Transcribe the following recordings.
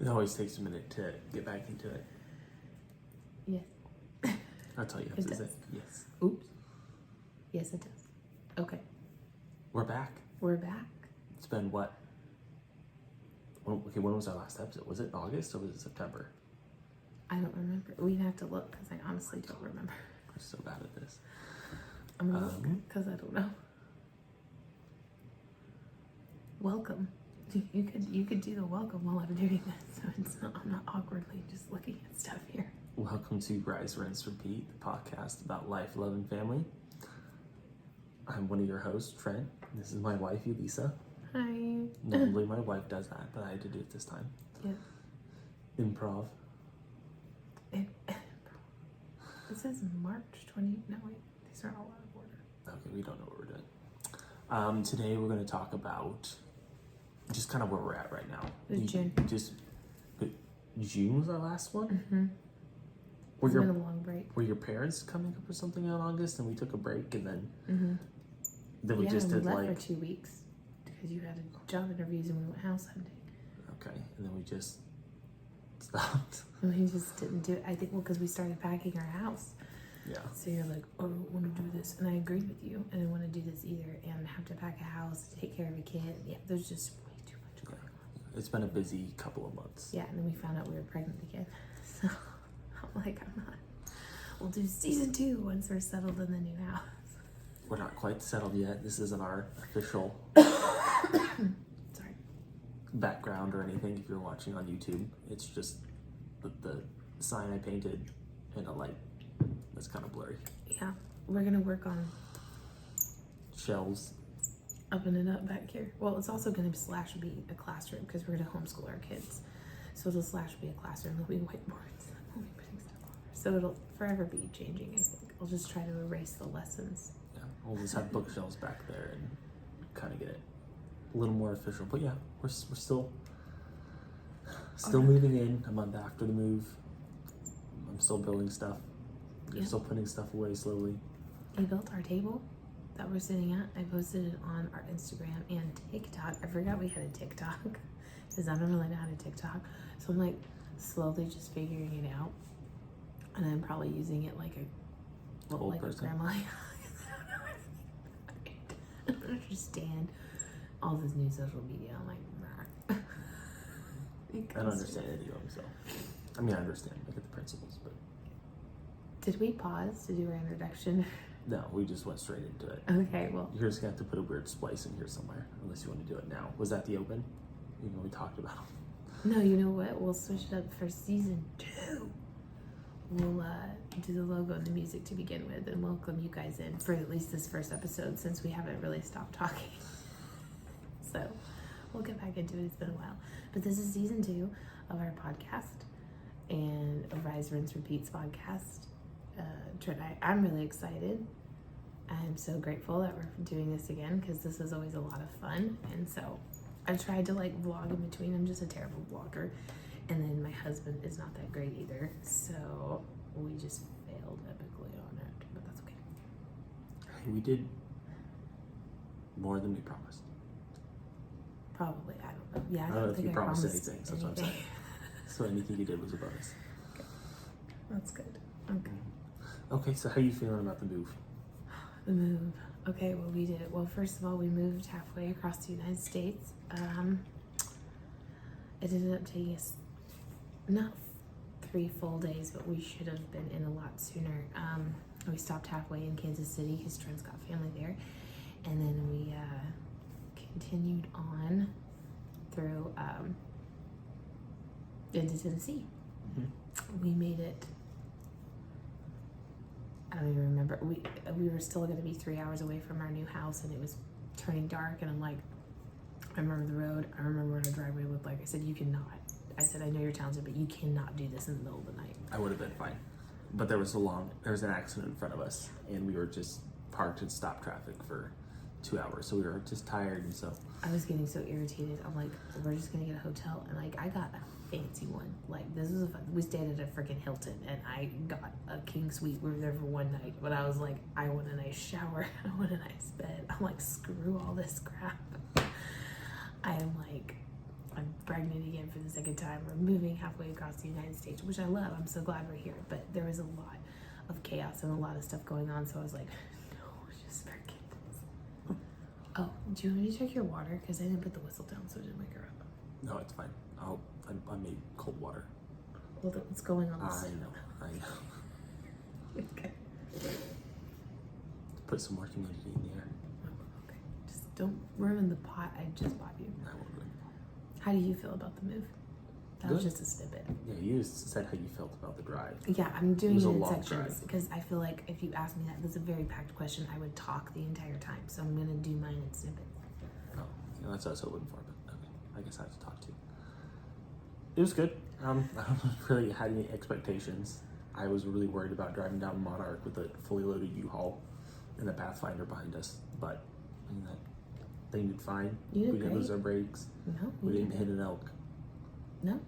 It always takes a minute to get back into it. Yes. That's all you have to say. Yes. Oops. Yes, it does. Okay. We're back. We're back. It's been what? When was our last episode? Was it August or was it September? I don't remember. We'd have to look because I honestly don't remember. We're so bad at this. I'm gonna look because I don't know. Welcome. You could do the welcome while I'm doing this, so I'm not awkwardly just looking at stuff here. Welcome to Rise, Rinse, Repeat, the podcast about life, love, and family. I'm one of your hosts, Trent. This is my wife, Elisa. Hi. Normally my wife does that, but I had to do it this time. Yeah. Improv. It says March 20. No, wait. These are all out of order. Okay, we don't know what we're doing. Today we're going to talk about just kind of where we're at right now. June. June was our last one? Mm-hmm. It's been a long break. Were your parents coming up or something in August and we took a break and then we just did left for 2 weeks because you had job interviews and we went house hunting. Okay, and then we just stopped. And we just didn't do it. I think because we started packing our house. Yeah. So you're like, oh, I want to do this, and I agreed with you. I didn't want to do this either, and have to pack a house, take care of a kid. Yeah, there's just way too much going on. It's been a busy couple of months. Yeah, and then we found out we were pregnant again. So I'm like, I'm not. We'll do season 2 once we're settled in the new house. We're not quite settled yet. This isn't our official Sorry. background or anything. If you're watching on YouTube, it's just the sign I painted and a light that's kind of blurry. Yeah, we're gonna work on Shelves. upping it up back here. Well, it's also gonna / be a classroom because we're gonna homeschool our kids. So it'll / be a classroom. There'll be whiteboards. We'll be putting stuff on there. So it'll forever be changing. I think I'll just try to erase the lessons. Yeah, we'll just have bookshelves back there and kind of get it a little more official. But yeah, we're still moving in a month after the move. I'm still building stuff. You're still putting stuff away slowly. I built our table that we're sitting at. I posted it on our Instagram and TikTok. I forgot we had a TikTok because I don't really know how to TikTok. So I'm like slowly just figuring it out. And I'm probably using it like a grandma. I don't understand all this new social media. I'm like, I don't understand any of them, so. I mean, I understand. I get the principles, but. Did we pause to do our introduction? No, we just went straight into it. Okay, well. You're just going to have to put a weird splice in here somewhere, unless you want to do it now. Was that the open? Even though we talked about it. No, you know what? We'll switch it up for season 2. We'll do the logo and the music to begin with and welcome you guys in for at least this first episode since we haven't really stopped talking. So we'll get back into it. It's been a while. But this is season 2 of our podcast and a Rise, Rinse, Repeats podcast. Trent, I'm really excited. I'm so grateful that we're doing this again because this is always a lot of fun. And so I tried to vlog in between. I'm just a terrible vlogger. And then my husband is not that great either. So we just failed epically on it. But that's okay. Hey, we did more than we promised. Probably. I don't know. Yeah, I don't know if you promised anything. That's what I'm saying. So anything you did was a bonus. Okay. That's good. Okay. Okay, so how are you feeling about the move? The move. Okay, well, we did it. Well, first of all, we moved halfway across the United States. It ended up taking us not 3 full days, but we should have been in a lot sooner. We stopped halfway in Kansas City because Trent's got family there. And then we continued on through into Tennessee. Mm-hmm. We made it. I don't even remember. We were still going to be 3 hours away from our new house, and it was turning dark. And I'm like, I remember the road. I remember what our driveway looked like. I said, you cannot. I said, I know you're talented, but you cannot do this in the middle of the night. I would have been fine, but there was an accident in front of us, and we were just parked in stop traffic for 2 hours. So we were just tired, and so I was getting so irritated. I'm like, we're just gonna get a hotel, and I got a fancy one. This was we stayed at a freaking Hilton, and I got a king suite. We were there for one night, but I was like, I want a nice shower, I want a nice bed. I'm like, screw all this crap. I am like, I'm pregnant again for the second time. We're moving halfway across the United States, which I love. I'm so glad we're here. But there was a lot of chaos and a lot of stuff going on. So I was like, no, just forget this. Oh, do you want me to check your water? Because I didn't put the whistle down, so it didn't wake her up. No, it's fine. I made cold water. Well, what's going on? I know. Okay. Put some more humidity in the air. Okay. Just don't ruin the pot I just bought you. I won't ruin How do you feel about the move? That was just a snippet. Yeah, you said how you felt about the drive. Yeah, I'm doing it in long sections because I feel like if you asked me that, this is a very packed question, I would talk the entire time. So I'm going to do mine in snippets. Oh, yeah, that's what I was hoping for, but okay. I guess I have to talk to you. It was good. I don't really had any expectations. I was really worried about driving down Monarch with a fully loaded U-Haul and a Pathfinder behind us, but I mean, that thing did fine. You did We didn't lose great. our brakes. No, We didn't hit an elk. No.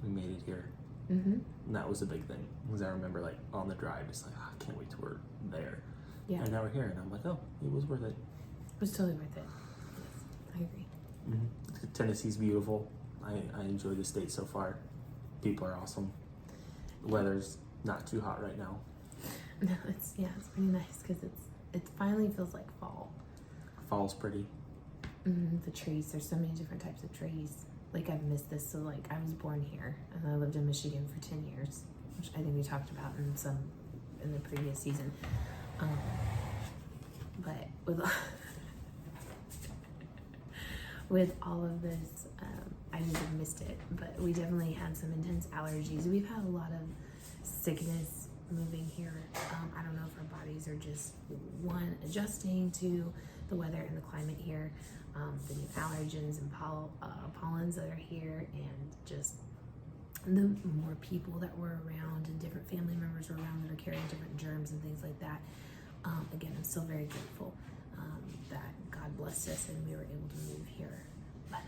We made it here. Mm-hmm. And that was a big thing. Because I remember, like, on the drive, just like, oh, I can't wait till we're there. Yeah. And now we're here, and I'm like, oh, it was worth it. It was totally worth it. Yes, I agree. Mm-hmm. Tennessee's beautiful. I enjoy the state so far. People are awesome. The weather's not too hot right now. No, it's pretty nice because it finally feels like fall. Fall's pretty. The trees, there's so many different types of trees. Like I've missed this. So like I was born here and I lived in Michigan for 10 years, which I think we talked about in the previous season. But with all of this, I just have missed it. But we definitely had some intense allergies. We've had a lot of sickness moving here. I don't know if our bodies are just adjusting to the weather and the climate here, the new allergens and pollens that are here, and just the more people that were around and different family members were around that are carrying different germs and things like that. Again, I'm still very grateful that God blessed us and we were able to move here. But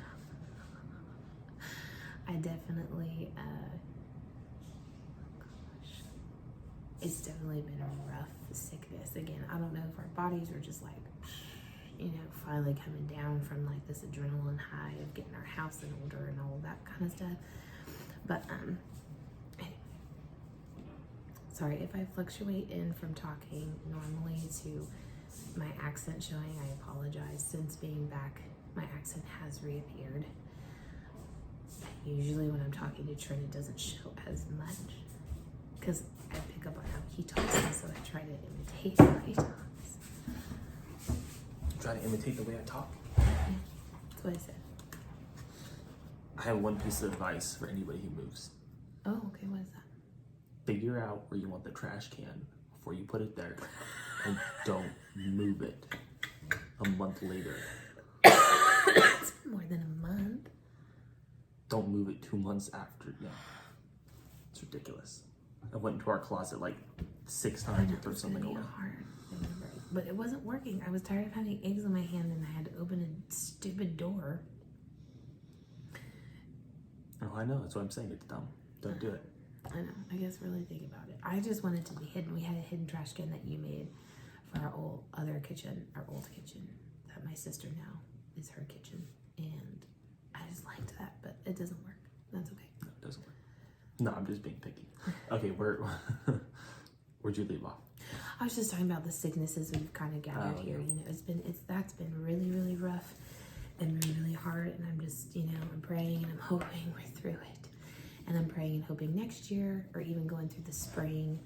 I definitely, it's definitely been a rough sickness. Again, I don't know if our bodies are just like, finally coming down from like this adrenaline high of getting our house in order and all of that kind of stuff. But anyway, sorry if I fluctuate in from talking normally to my accent showing. I apologize. Since being back, my accent has reappeared. Usually when I'm talking to Trent, it doesn't show as much because I pick up on how he talks, and so I try to imitate how he talks. Try to imitate the way I talk. Yeah, that's what I said. I have one piece of advice for anybody who moves. Oh, okay, what is that? Figure out where you want the trash can before you put it there, and don't move it a month later. It's been more than a month. Don't move it 2 months after. Yeah, it's ridiculous. I went into our closet like 6 times to throw something away. But it wasn't working. I was tired of having eggs in my hand and I had to open a stupid door. Oh, I know. That's what I'm saying. It's dumb. Don't do it. I know. I guess really think about it. I just wanted to be hidden. We had a hidden trash can that you made for our old kitchen that my sister now is her kitchen. And I just liked that, but it doesn't work. That's okay. No, it doesn't work. No, I'm just being picky. Okay, where'd you leave off? I was just talking about the sicknesses we've kind of gathered here. That's been really, really rough and really, really hard. And I'm just, I'm praying and I'm hoping we're through it. And I'm praying and hoping next year, or even going through the spring,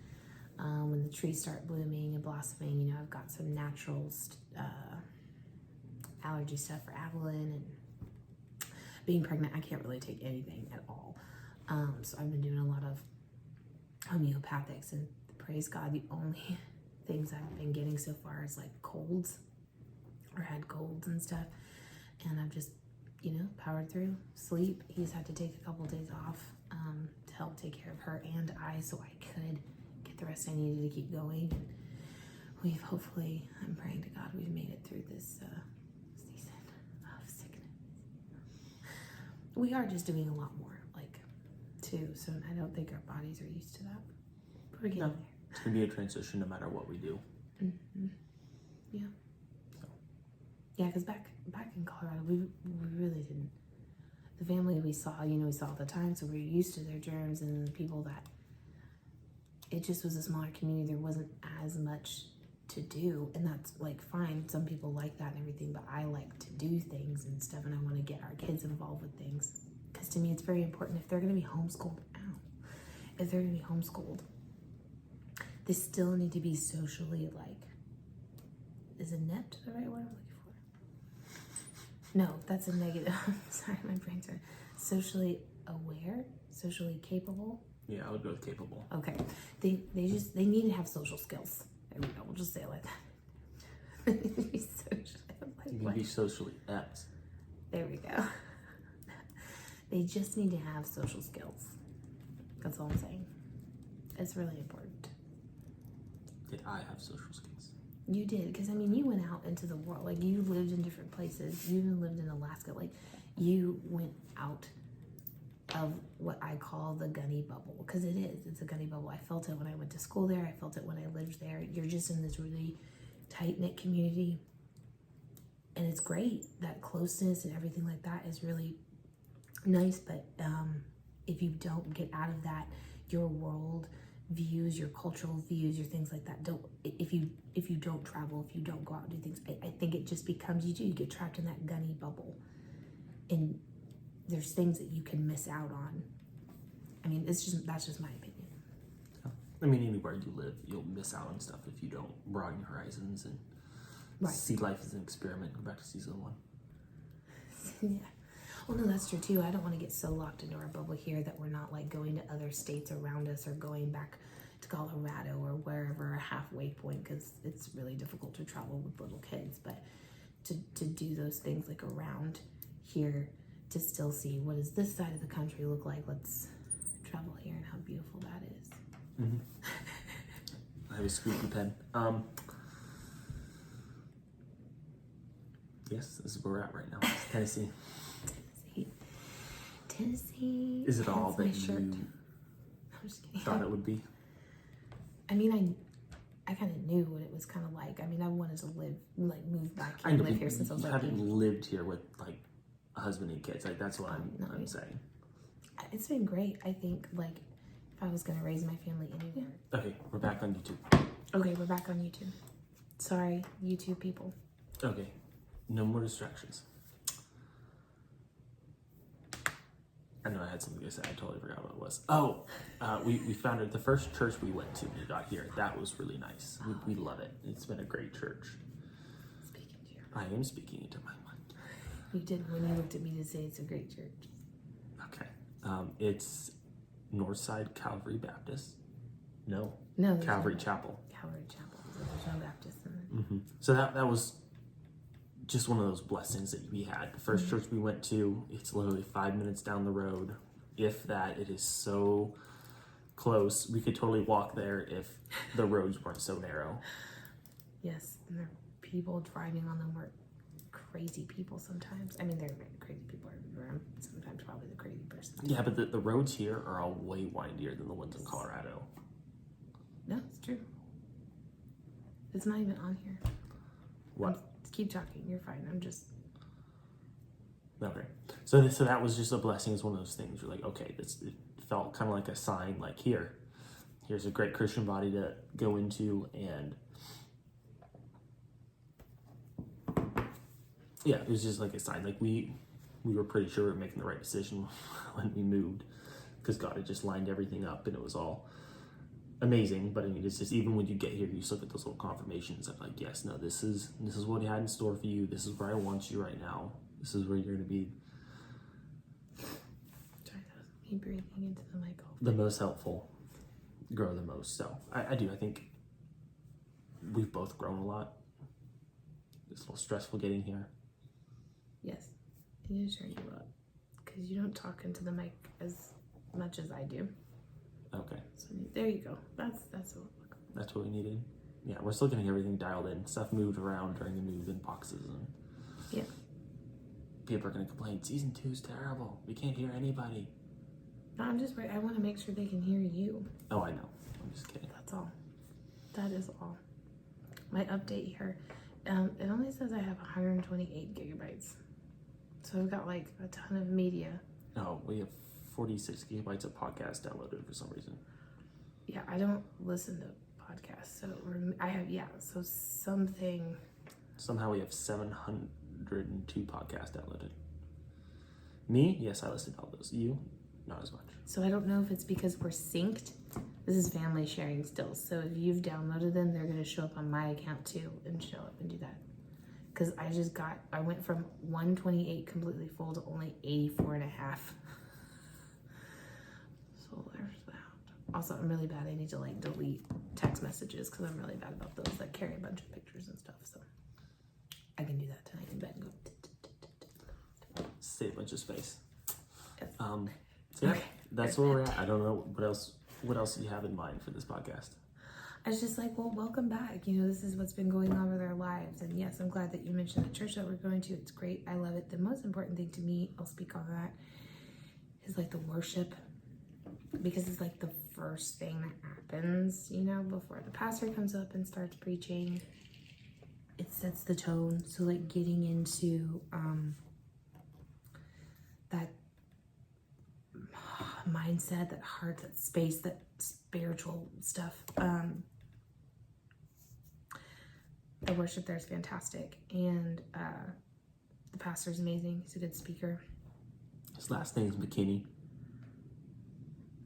when the trees start blooming and blossoming, I've got some natural allergy stuff for Avalon, and being pregnant, I can't really take anything at all. So I've been doing a lot of homeopathics, and praise God, the only things I've been getting so far is like colds, or had colds and stuff. And I've just, powered through. Sleep. He's had to take a couple days off to help take care of her and I, so I could get the rest I needed to keep going. And we've hopefully, I'm praying to God, we've made it through this season of sickness. We are just doing a lot more, too. So I don't think our bodies are used to that. But we're getting there. It's gonna be a transition no matter what we do. Mm-hmm. Yeah. So. Yeah, because back in Colorado, we really didn't. the family we saw, we saw all the time, so we were used to their germs, and the people that, it just was a smaller community. There wasn't as much to do, and that's like fine. Some people like that and everything, but I like to do things and stuff, and I want to get our kids involved with things, because to me it's very important. If they're going to be homeschooled, if they're going to be homeschooled, they still need to be socially, like, is inept the right word I'm looking for? No, that's a negative. Sorry, my brain's are socially aware, socially capable. Yeah, I would go with capable. Okay, they need to have social skills. There we go. We'll just say it like that. You can be socially apt. There we go. They just need to have social skills. That's all I'm saying. It's really important. Did I have social skills? You did, because you went out into the world. Like, you lived in different places. You even lived in Alaska. Like, you went out of what I call the gunny bubble, because it is. It's a gunny bubble. I felt it when I went to school there. I felt it when I lived there. You're just in this really tight-knit community, and it's great. That closeness and everything like that is really nice, but if you don't get out of that, your world views, your cultural views, your things like that, if you don't travel, if you don't go out and do things, I think it just becomes, you get trapped in that gunny bubble, and there's things that you can miss out on. That's just my opinion. Anywhere you live, you'll miss out on stuff if you don't broaden your horizons and see life as an experiment. Go back to season 1. Yeah. Well, no, that's true too. I don't want to get so locked into our bubble here that we're not like going to other states around us, or going back to Colorado or wherever, a halfway point, because it's really difficult to travel with little kids. But to do those things like around here, to still see what does this side of the country look like. Let's travel here and how beautiful that is. Mm-hmm. I have a squeaky pen. Yes, this is where we're at right now. It's Tennessee. Tennessee. Is it all that you I'm just kidding. Thought it would be? I kind of knew what it was kind of like. I wanted to move back here and live here since I was like. You haven't lived here with like a husband and kids. Like, that's what I'm saying. It's been great. I think if I was gonna raise my family anywhere. Okay, we're back on YouTube. Okay, we're back on YouTube. Sorry, YouTube people. Okay, no more distractions. I know I had something to say. I totally forgot what it was. Oh, we found it. The first church we went to when we got here, that was really nice. We love it. It's been a great church. Speaking to your mind. I am speaking into my mind. You did when you looked at me to say it's a great church. Okay. It's Northside Calvary Baptist. No, Calvary Chapel. Calvary Chapel. There's no Baptist in it. Mm-hmm. So that was just one of those blessings that we had. The first church we went to, it's literally 5 minutes down the road. If that, it is so close. We could totally walk there if the roads weren't so narrow. Yes, and the people driving on them were crazy people sometimes. They're crazy people everywhere. I'm sometimes probably the crazy person. Yeah, but the roads here are all way windier than the ones in Colorado. No, it's true. It's not even on here. What? Keep talking. You're fine. I'm just... Okay. So that was just a blessing. It's one of those things. You're like, okay, it felt kind of like a sign, like here's a great Christian body to go into, and yeah, it was just like a sign. Like we were pretty sure we were making the right decision when we moved, because God had just lined everything up, and it was all amazing. But it's just, even when you get here, you just look at those little confirmations of like, yes, no, this is what He had in store for you. This is where I want you right now. This is where you're going to be. Sorry, that was me breathing into the mic. The most helpful, grow the most. So I think we've both grown a lot. It's a little stressful getting here. Yes, I need to turn you up because you don't talk into the mic as much as I do. Okay. So there you go. That's what we needed. Yeah, we're still getting everything dialed in. Stuff moved around during the move in boxes, and yeah, people are gonna complain. Season 2 is terrible. We can't hear anybody. No, I'm just worried. I want to make sure they can hear you. Oh, I know. I'm just kidding. That's all. That is all. My update here. It only says I have 128 gigabytes. So I've got like a ton of media No, we have 46 gigabytes of podcasts downloaded for some reason. Yeah, I don't listen to podcasts, so I have, so something. Somehow we have 702 podcasts downloaded. Me? Yes, I listen to all those. You? Not as much. So I don't know if it's because we're synced. This is family sharing still. So if you've downloaded them, they're going to show up on my account too and show up and do that. Because I went from 128 completely full to only 84 and a half. So there's that. Also, I'm really bad. I need to like delete text messages because I'm really bad about those that carry a bunch of pictures and stuff. So I can do that tonight in bed and go. Save a bunch of space. Yes. So yeah, Okay. that's where we're at. I don't know what else you have in mind for this podcast. I was just like, well, welcome back. You know, this is what's been going on with our lives. And yes, I'm glad that you mentioned the church that we're going to. It's great. I love it. The most important thing to me, I'll speak on that, is like the worship. Because it's like the first thing that happens, you know, before the pastor comes up and starts preaching. It sets the tone. So like getting into that mindset, that heart, that space, that spiritual stuff. The worship there is fantastic, and the pastor's amazing. He's a good speaker. His last name is McKinney.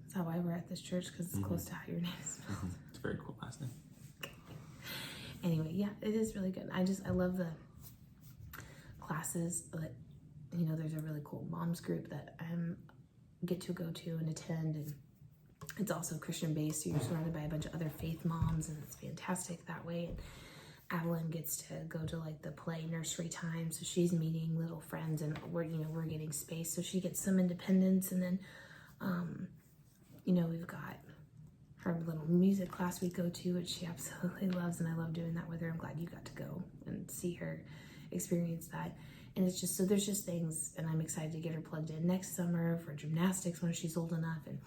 That's how I were at this church, because it's close to how your name is spelled. It's a very cool last name. Anyway, yeah, it is really good. I love the classes. But you know, there's a really cool moms group that I get to go to and attend, and it's also Christian based, so you're surrounded by a bunch of other faith moms, and it's fantastic that way. And Adeline gets to go to like the play nursery time, so she's meeting little friends, and we're getting space, so she gets some independence. And then we've got her little music class we go to, which she absolutely loves, and I love doing that with her. I'm glad you got to go and see her experience that. And it's just, so there's just things, and I'm excited to get her plugged in next summer for gymnastics when she's old enough. And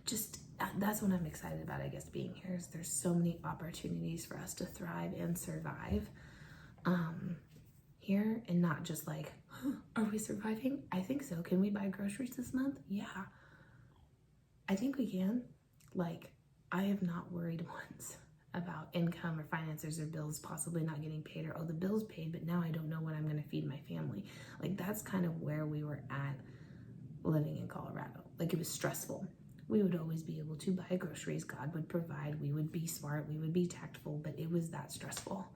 just, that's what I'm excited about, I guess, being here, is there's so many opportunities for us to thrive and survive here, and not just like, are we surviving? I think so. Can we buy groceries this month? Yeah, I think we can. Like, I have not worried once about income or finances or bills possibly not getting paid, or, oh, the bill's paid, but now I don't know when I'm going to feed my family. Like, that's kind of where we were at living in Colorado. Like, it was stressful. We would always be able to buy groceries. God would provide. We would be smart. We would be tactful, but it was that stressful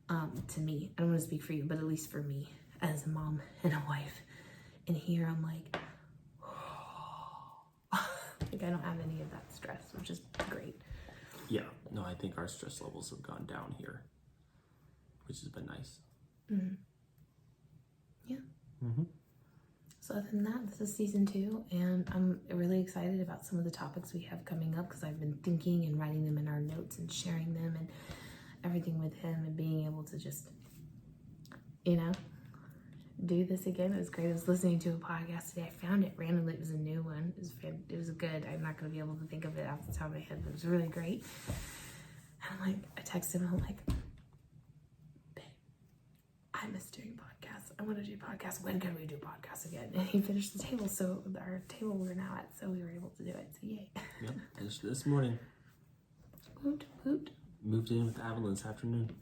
to me. I don't want to speak for you, but at least for me as a mom and a wife. And here I'm like, like I don't have any of that stress, which is great. Yeah, no, I think our stress levels have gone down here, which has been nice. Mm-hmm. Yeah. Mm-hmm. So other than that, this is season 2, and I'm really excited about some of the topics we have coming up, because I've been thinking and writing them in our notes and sharing them and everything with him, and being able to just, do this again. It was great. I was listening to a podcast today. I found it randomly. It was a new one. It was good. I'm not going to be able to think of it off the top of my head, but it was really great. And I'm like, I texted him. I'm like, babe, I miss doing podcasts. I want to do podcasts. When can we do podcasts again? And he finished the table, so our table we're now at, so we were able to do it. So yay. Yep, just this morning. Woot, woot. Moved in with Avalon this afternoon.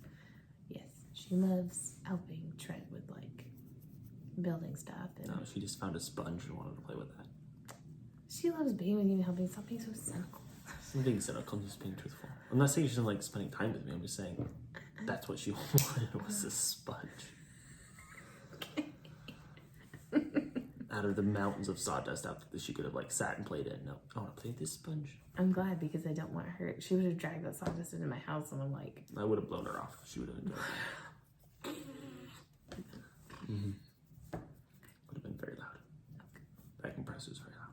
Yes, she loves helping Trent with like building stuff. And No, she just found a sponge and wanted to play with that. she loves being with you and helping. Stop being so cynical. I'm being cynical, I'm just being truthful. I'm not saying she doesn't like spending time with me, I'm just saying that's what she wanted, was a sponge. Okay. Out of the mountains of sawdust out that she could have like sat and played in. No, I want to play with this sponge. I'm glad, because I don't want her. She would have dragged that sawdust into my house, and I'm like, I would have blown her off. She would have enjoyed it. Mm-hmm. Would have been very loud. That compressor's very loud.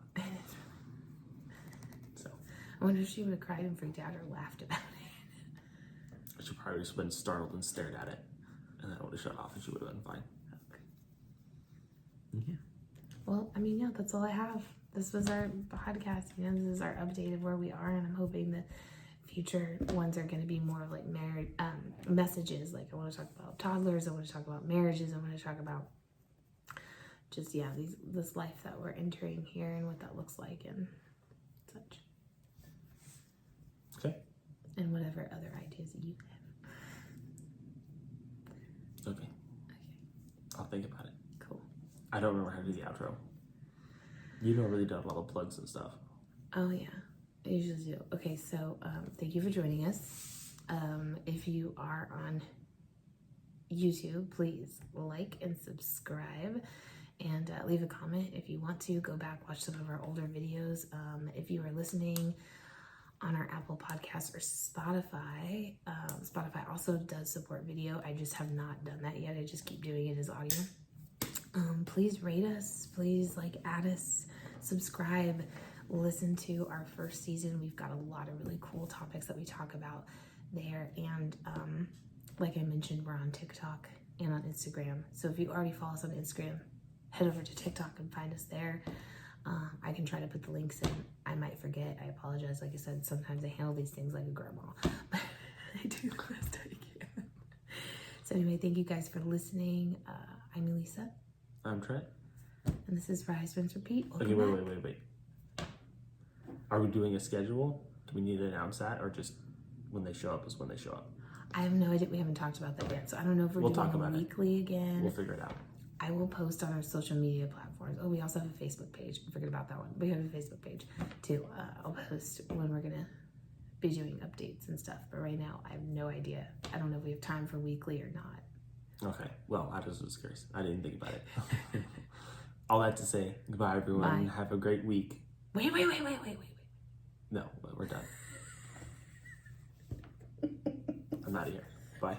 So I wonder if she would have cried and freaked out or laughed about it. she probably just been startled and stared at it, and then it would have shut off, and she would have been fine. Okay. Yeah. Well, I mean, yeah, that's all I have. This was our podcast. This is our update of where we are, and I'm hoping that future ones are going to be more of like married messages. Like, I want to talk about toddlers. I want to talk about marriages. I want to talk about just this life that we're entering here and what that looks like and such. Okay. And whatever other ideas that you have. Okay. I'll think about it. Cool. I don't remember how to do the outro. You don't really do a lot of plugs and stuff. Oh yeah, I usually do. Okay, so thank you for joining us. If you are on YouTube, please like and subscribe and leave a comment if you want to. Go back, watch some of our older videos. If you are listening on our Apple Podcasts or Spotify, Spotify also does support video. I just have not done that yet. I just keep doing it as audio. Please rate us, please add us, subscribe, listen to our first season. We've got a lot of really cool topics that we talk about there. And like I mentioned, we're on TikTok and on Instagram. So if you already follow us on Instagram, head over to TikTok and find us there. I can try to put the links in. I might forget. I apologize. Like I said, sometimes I handle these things like a grandma. But I do the best I can. So anyway, thank you guys for listening. I'm Elisa. I'm Trent. And this is Rise, Rinse, Repeat. Okay, wait. Are we doing a schedule? Do we need to announce that, or just when they show up is when they show up? I have no idea. We haven't talked about that yet. So I don't know if we'll talk doing about weekly again. We'll figure it out. I will post on our social media platforms. Oh, we also have a Facebook page. I forget about that one. We have a Facebook page too. I'll post when we're gonna be doing updates and stuff. But right now, I have no idea. I don't know if we have time for weekly or not. Okay. Well, I just was curious. I didn't think about it. All that to say, goodbye, everyone. Bye. Have a great week. Wait. No, we're done. I'm out of here. Bye.